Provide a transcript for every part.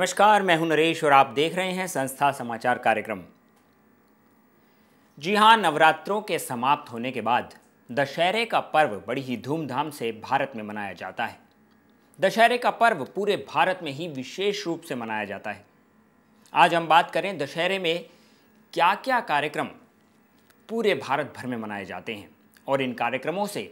नमस्कार, मैं हूं नरेश और आप देख रहे हैं संस्था समाचार कार्यक्रम। जी हां, नवरात्रों के समाप्त होने के बाद दशहरे का पर्व बड़ी ही धूमधाम से भारत में मनाया जाता है। दशहरे का पर्व पूरे भारत में ही विशेष रूप से मनाया जाता है। आज हम बात करें दशहरे में क्या क्या कार्यक्रम पूरे भारत भर में मनाए जाते हैं और इन कार्यक्रमों से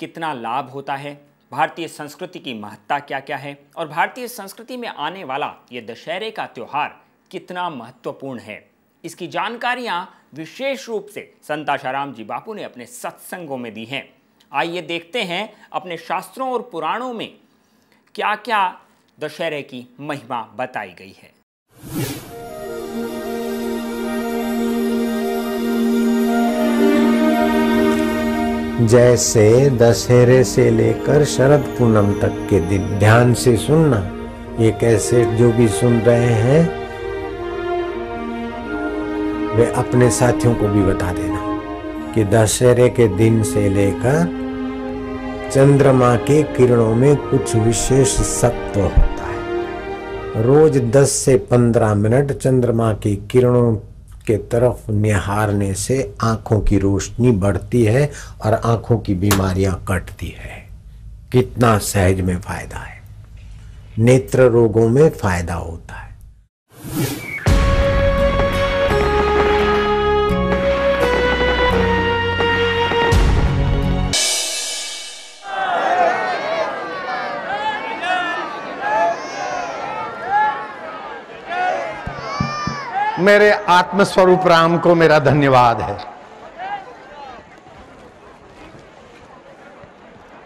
कितना लाभ होता है, भारतीय संस्कृति की महत्ता क्या क्या है और भारतीय संस्कृति में आने वाला ये दशहरे का त्यौहार कितना महत्वपूर्ण है। इसकी जानकारियां विशेष रूप से संत आशाराम जी बापू ने अपने सत्संगों में दी हैं। आइए देखते हैं अपने शास्त्रों और पुराणों में क्या क्या दशहरे की महिमा बताई गई है। जैसे दशहरे से लेकर शरद पूनम तक के दिन ध्यान से सुनना। ये कैसेट जो भी सुन रहे हैं वे अपने साथियों को भी बता देना कि दशहरे के दिन से लेकर चंद्रमा के किरणों में कुछ विशेष सत्व होता है। रोज 10 से 15 मिनट चंद्रमा की किरणों के तरफ निहारने से आंखों की रोशनी बढ़ती है और आंखों की बीमारियां कटती है। कितना सहज में फायदा है, नेत्र रोगों में फायदा होता है। मेरे आत्मस्वरूप राम को मेरा धन्यवाद है।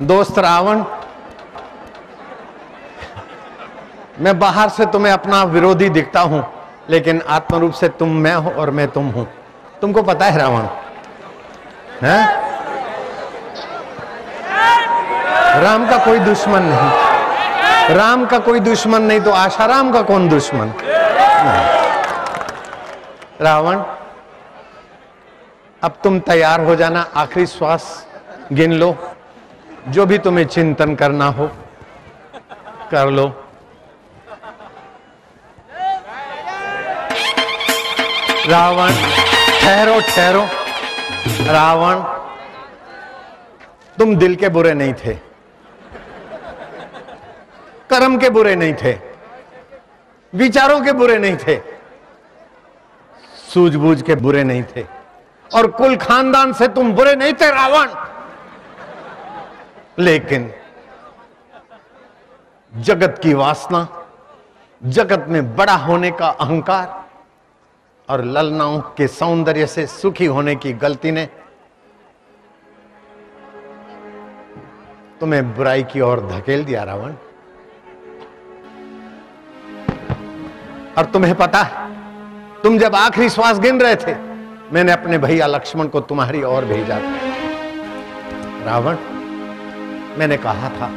दोस्त रावण, मैं बाहर से तुम्हें अपना विरोधी दिखता हूं, लेकिन आत्म रूप से तुम मैं हो और मैं तुम हूं। तुमको पता है रावण है? राम का कोई दुश्मन नहीं, राम का कोई दुश्मन नहीं तो आशाराम का कौन दुश्मन? नहीं। रावण, अब तुम तैयार हो जाना, आखिरी श्वास गिन लो, जो भी तुम्हें चिंतन करना हो कर लो। रावण, ठहरो ठहरो। रावण, तुम दिल के बुरे नहीं थे, कर्म के बुरे नहीं थे, विचारों के बुरे नहीं थे, सूझबूझ के बुरे नहीं थे और कुल खानदान से तुम बुरे नहीं थे रावण। लेकिन जगत की वासना, जगत में बड़ा होने का अहंकार और ललनाओं के सौंदर्य से सुखी होने की गलती ने तुम्हें बुराई की ओर धकेल दिया रावण। और तुम्हें पता है, तुम जब आखिरी श्वास गिन रहे थे, मैंने अपने भैया लक्ष्मण को तुम्हारी ओर भेजा था। रावण, मैंने कहा था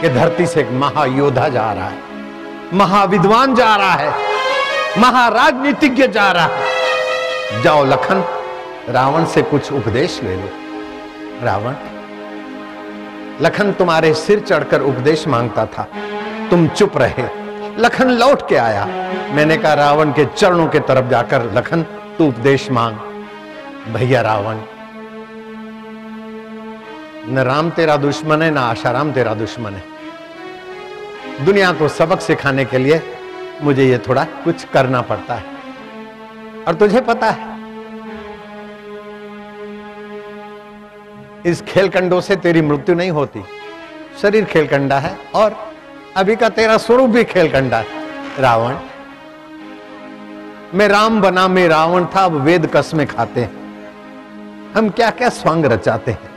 कि धरती से एक महायोद्धा जा रहा है, महाविद्वान जा रहा है, महाराजनीतिज्ञ जा रहा है। जाओ लखन, रावण से कुछ उपदेश ले लो। रावण, लखन तुम्हारे सिर चढ़कर उपदेश मांगता था, तुम चुप रहे। लखन लौट के आया, मैंने कहा रावण के चरणों के तरफ जाकर लखन तू उपदेश मांग। भैया रावण, न राम तेरा दुश्मन है, न आशाराम तेरा दुश्मन है। दुनिया को सबक सिखाने के लिए मुझे ये थोड़ा कुछ करना पड़ता है। और तुझे पता है, इस खेलकंडों से तेरी मृत्यु नहीं होती। शरीर खेलकंडा है और अभी का तेरा स्वरूप भी खेलकंडा है। रावण, मैं राम बना, मैं रावण था, अब वेद कसमें खाते हैं। हम क्या क्या स्वांग रचाते हैं।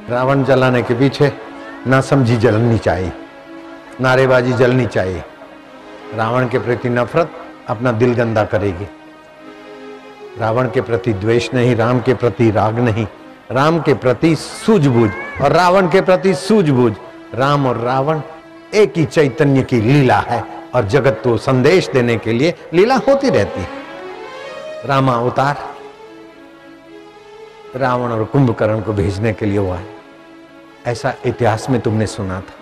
रावण जलाने के पीछे ना समझी जलनी चाहिए, नारेबाजी जलनी चाहिए। रावण के प्रति नफरत अपना दिल गंदा करेगी। रावण के प्रति द्वेष नहीं, राम के प्रति राग नहीं, राम के प्रति सूझबूझ और रावण के प्रति सूझबूझ। राम और रावण एक ही चैतन्य की लीला है और जगत को संदेश देने के लिए लीला होती रहती है। रामा अवतार रावण और कुंभकर्ण को भेजने के लिए हुआ है, ऐसा इतिहास में तुमने सुना था।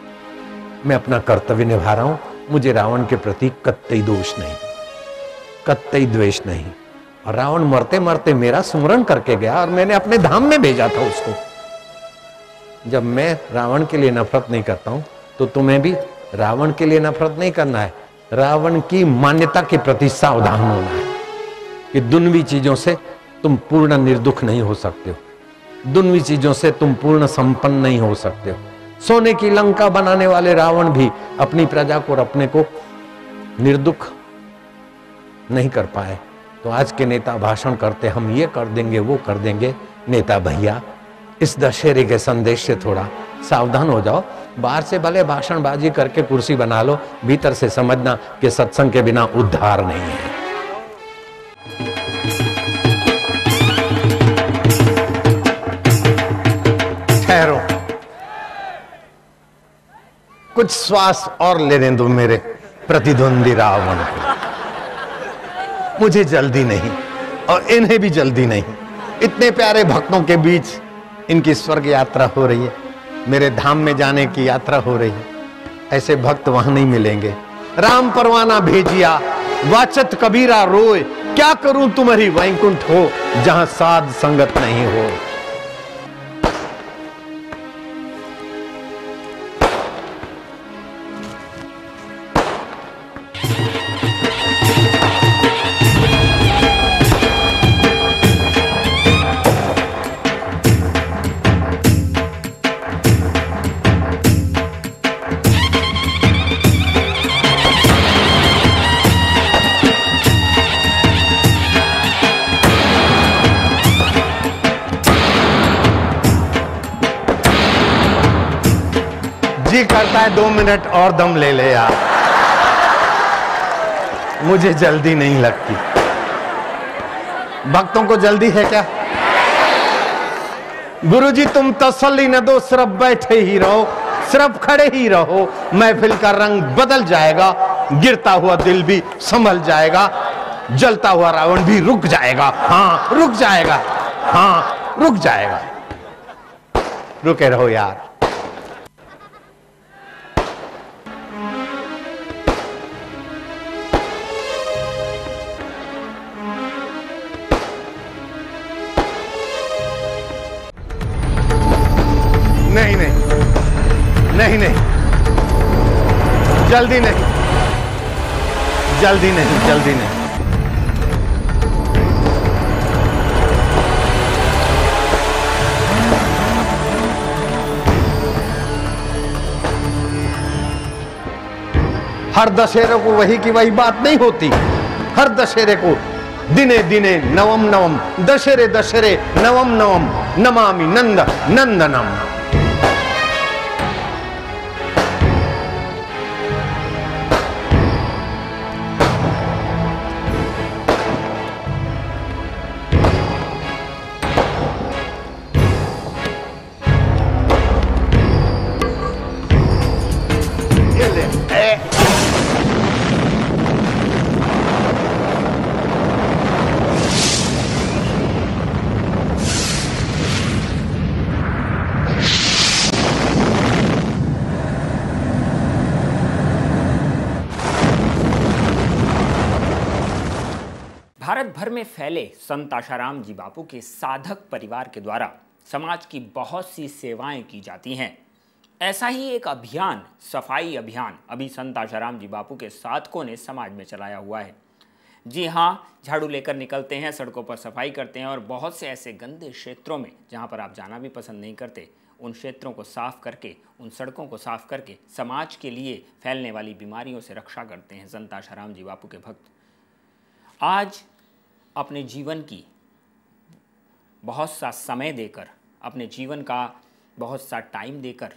मैं अपना कर्तव्य निभा रहा हूं, मुझे रावण के प्रति कतई दोष नहीं, कतई द्वेष नहीं। और रावण मरते मरते मेरा सुमरण करके गया और मैंने अपने धाम में भेजा था उसको। जब मैं रावण के लिए नफरत नहीं करता हूं तो तुम्हें भी रावण के लिए नफरत नहीं करना है, रावण की मान्यता के प्रति सावधान होना है कि दुन्वी चीजों से तुम पूर्ण निर्दुख नहीं हो सकते हो, दुन्वी चीजों से तुम पूर्ण संपन्न नहीं हो सकते हो। सोने की लंका बनाने वाले रावण भी अपनी प्रजा को और अपने को निर्दुख नहीं कर पाए। तो आज के नेता भाषण करते हम ये कर देंगे वो कर देंगे। नेता भैया, इस दशहरे के संदेश से थोड़ा सावधान हो जाओ। बाहर से भले भाषणबाजी करके कुर्सी बना लो, भीतर से समझना कि सत्संग के बिना उद्धार नहीं है। ठहरो, कुछ श्वास और लेने दो मेरे प्रतिद्वंदी रावण को। मुझे जल्दी नहीं और इन्हें भी जल्दी नहीं। इतने प्यारे भक्तों के बीच इनकी स्वर्ग यात्रा हो रही है, मेरे धाम में जाने की यात्रा हो रही है। ऐसे भक्त वहां नहीं मिलेंगे। राम परवाना भेजिया, वाचत कबीरा रोए, क्या करूं तुम्हारी वैकुंठ हो, जहां साध संगत नहीं हो। जी करता है 2 मिनट और दम ले ले यार, मुझे जल्दी नहीं लगती। भक्तों को जल्दी है क्या? गुरुजी तुम तसल्ली न दो, सिर्फ बैठे ही रहो, सिर्फ खड़े ही रहो। महफिल का रंग बदल जाएगा, गिरता हुआ दिल भी संभल जाएगा, जलता हुआ रावण भी रुक जाएगा। हाँ रुक जाएगा, हाँ रुक जाएगा। रुके रहो यार। नहीं नहीं नहीं नहीं, जल्दी नहीं, जल्दी नहीं, जल्दी नहीं। हर दशहरे को वही की वही बात नहीं होती। हर दशहरे को दिने दिने नवम नवम, दशहरे दशहरे नवम नवम, नमामि नंद नंदनम। भारत भर में फैले संत आशाराम जी बापू के साधक परिवार के द्वारा समाज की बहुत सी सेवाएं की जाती हैं। ऐसा ही एक अभियान, सफाई अभियान, अभी संत आशाराम जी बापू के साधकों ने समाज में चलाया हुआ है। जी हाँ, झाड़ू लेकर निकलते हैं, सड़कों पर सफाई करते हैं और बहुत से ऐसे गंदे क्षेत्रों में जहाँ पर आप जाना भी पसंद नहीं करते, उन क्षेत्रों को साफ करके, उन सड़कों को साफ करके समाज के लिए फैलने वाली बीमारियों से रक्षा करते हैं संत आशाराम जी बापू के भक्त। आज अपने जीवन की बहुत सा समय देकर, अपने जीवन का बहुत सा टाइम देकर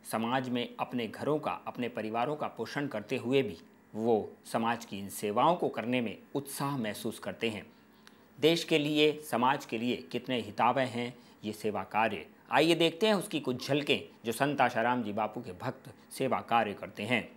समाज में अपने घरों का, अपने परिवारों का पोषण करते हुए भी वो समाज की इन सेवाओं को करने में उत्साह महसूस करते हैं। देश के लिए, समाज के लिए कितने हितावह हैं ये सेवा कार्य। आइए देखते हैं उसकी कुछ झलकें जो संत आशाराम जी बापू के भक्त सेवा कार्य करते हैं।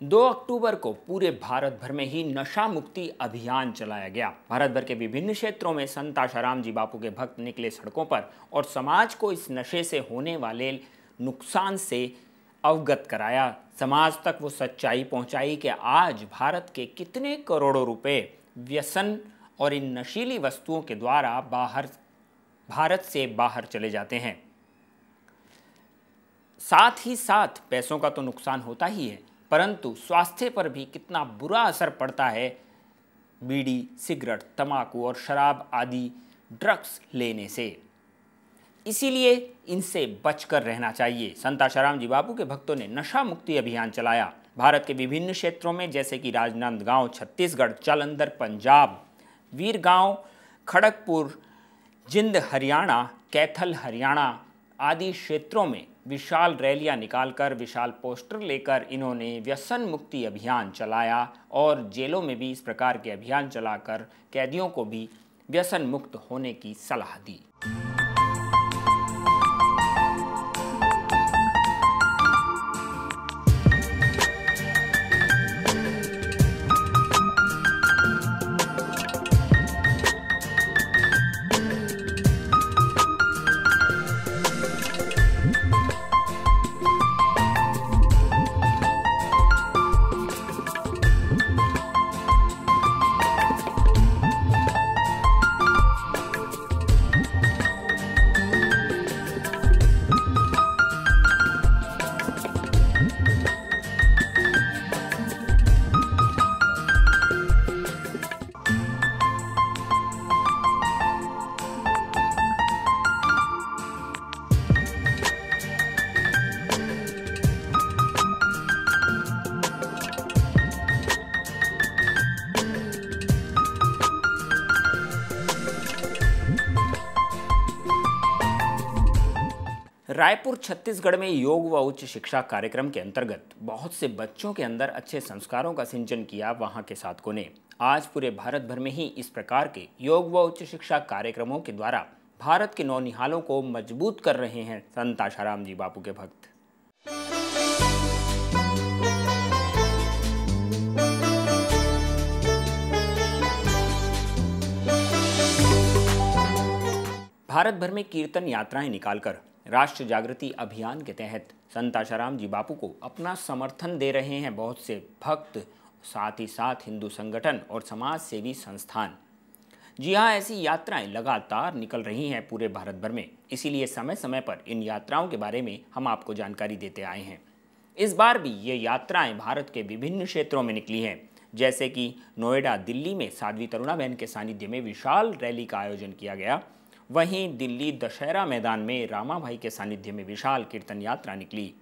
2 अक्टूबर को पूरे भारत भर में ही नशा मुक्ति अभियान चलाया गया। भारत भर के विभिन्न क्षेत्रों में संत आशाराम जी बापू के भक्त निकले सड़कों पर और समाज को इस नशे से होने वाले नुकसान से अवगत कराया। समाज तक वो सच्चाई पहुंचाई कि आज भारत के कितने करोड़ों रुपए व्यसन और इन नशीली वस्तुओं के द्वारा भारत से बाहर चले जाते हैं। साथ ही साथ पैसों का तो नुकसान होता ही है, परंतु स्वास्थ्य पर भी कितना बुरा असर पड़ता है बीड़ी, सिगरेट, तंबाकू और शराब आदि ड्रग्स लेने से। इसीलिए इनसे बचकर रहना चाहिए। संत आशाराम जी बापू के भक्तों ने नशा मुक्ति अभियान चलाया। भारत के विभिन्न क्षेत्रों में जैसे कि राजनांदगांव छत्तीसगढ़, जालंधर पंजाब, वीरगांव खड़गपुर जिंद हरियाणा, कैथल हरियाणा आदि क्षेत्रों में विशाल रैलियां निकालकर, विशाल पोस्टर लेकर इन्होंने व्यसन मुक्ति अभियान चलाया और जेलों में भी इस प्रकार के अभियान चलाकर कैदियों को भी व्यसन मुक्त होने की सलाह दी। रायपुर छत्तीसगढ़ में योग व उच्च शिक्षा कार्यक्रम के अंतर्गत बहुत से बच्चों के अंदर अच्छे संस्कारों का सिंचन किया वहां के साधकों ने। आज पूरे भारत भर में ही इस प्रकार के योग व उच्च शिक्षा कार्यक्रमों के द्वारा भारत के नौनिहालों को मजबूत कर रहे हैं संत आशाराम जी बापू के भक्त। भारत भर में कीर्तन यात्राएं निकालकर राष्ट्र जागृति अभियान के तहत संत आशाराम जी बापू को अपना समर्थन दे रहे हैं बहुत से भक्त, साथ ही साथ हिंदू संगठन और समाज सेवी संस्थान। जी हाँ, ऐसी यात्राएं लगातार निकल रही हैं पूरे भारत भर में। इसीलिए समय समय पर इन यात्राओं के बारे में हम आपको जानकारी देते आए हैं। इस बार भी ये यात्राएं भारत के विभिन्न क्षेत्रों में निकली हैं, जैसे कि नोएडा, दिल्ली में साध्वी तरुणाबेन के सानिध्य में विशाल रैली का आयोजन किया गया। वहीं दिल्ली दशहरा मैदान में रामाभाई के सानिध्य में विशाल कीर्तन यात्रा निकली।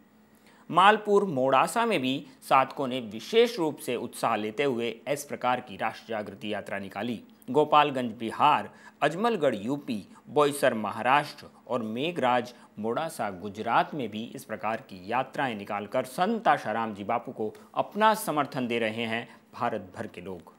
मालपुर, मोड़ासा में भी साधकों ने विशेष रूप से उत्साह लेते हुए इस प्रकार की राष्ट्र जागृति यात्रा निकाली। गोपालगंज बिहार, अजमलगढ़ यूपी, बोईसर महाराष्ट्र और मेघराज मोड़ासा गुजरात में भी इस प्रकार की यात्राएं निकालकर संत आशाराम जी बापू को अपना समर्थन दे रहे हैं भारत भर के लोग।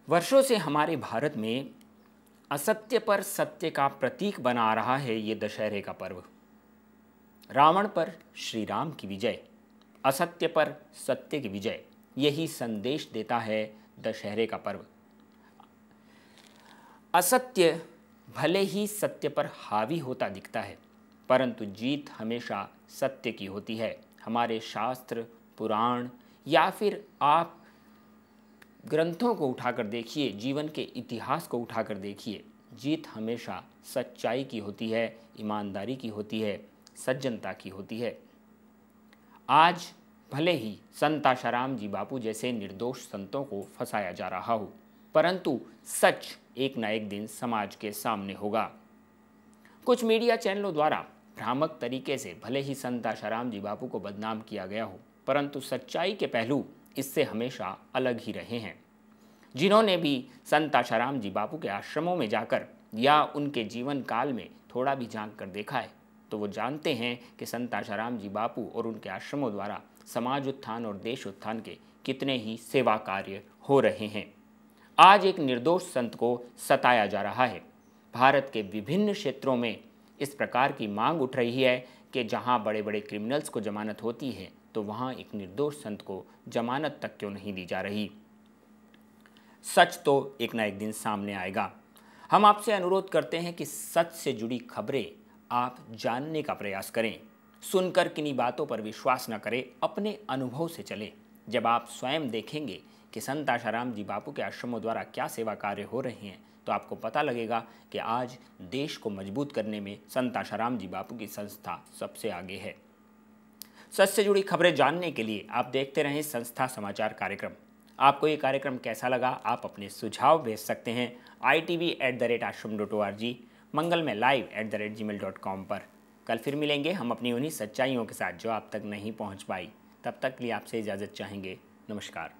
वर्षों से हमारे भारत में असत्य पर सत्य का प्रतीक बना आ रहा है ये दशहरे का पर्व। रावण पर श्री राम की विजय, असत्य पर सत्य की विजय, यही संदेश देता है दशहरे का पर्व। असत्य भले ही सत्य पर हावी होता दिखता है, परंतु जीत हमेशा सत्य की होती है। हमारे शास्त्र, पुराण या फिर आप ग्रंथों को उठाकर देखिए, जीवन के इतिहास को उठाकर देखिए, जीत हमेशा सच्चाई की होती है, ईमानदारी की होती है, सज्जनता की होती है। आज भले ही संत आशाराम जी बापू जैसे निर्दोष संतों को फंसाया जा रहा हो, परंतु सच एक न एक दिन समाज के सामने होगा। कुछ मीडिया चैनलों द्वारा भ्रामक तरीके से भले ही संत आशाराम जी बापू को बदनाम किया गया हो, परंतु सच्चाई के पहलू इससे हमेशा अलग ही रहे हैं। जिन्होंने भी संत आशाराम जी बापू के आश्रमों में जाकर या उनके जीवन काल में थोड़ा भी झांक कर देखा है, तो वो जानते हैं कि संत आशाराम जी बापू और उनके आश्रमों द्वारा समाज उत्थान और देश उत्थान के कितने ही सेवा कार्य हो रहे हैं। आज एक निर्दोष संत को सताया जा रहा है। भारत के विभिन्न क्षेत्रों में इस प्रकार की मांग उठ रही है कि जहां बड़े बड़े क्रिमिनल्स को जमानत होती है, तो वहां एक निर्दोष संत को जमानत तक क्यों नहीं दी जा रही। सच तो एक ना एक दिन सामने आएगा। हम आपसे अनुरोध करते हैं कि सच से जुड़ी खबरें आप जानने का प्रयास करें। सुनकर किन्हीं बातों पर विश्वास न करें, अपने अनुभव से चलें। जब आप स्वयं देखेंगे कि संत आशाराम जी बापू के आश्रमों द्वारा क्या सेवा कार्य हो रहे हैं, तो आपको पता लगेगा कि आज देश को मजबूत करने में संत आशाराम जी बापू की संस्था सबसे आगे है। सच से जुड़ी खबरें जानने के लिए आप देखते रहें संस्था समाचार कार्यक्रम। आपको ये कार्यक्रम कैसा लगा, आप अपने सुझाव भेज सकते हैं itv@ashram.org, मंगलमय live@gmail.com पर। कल फिर मिलेंगे हम अपनी उन्हीं सच्चाइयों के साथ जो आप तक नहीं पहुंच पाई। तब तक के लिए आपसे इजाज़त चाहेंगे। नमस्कार।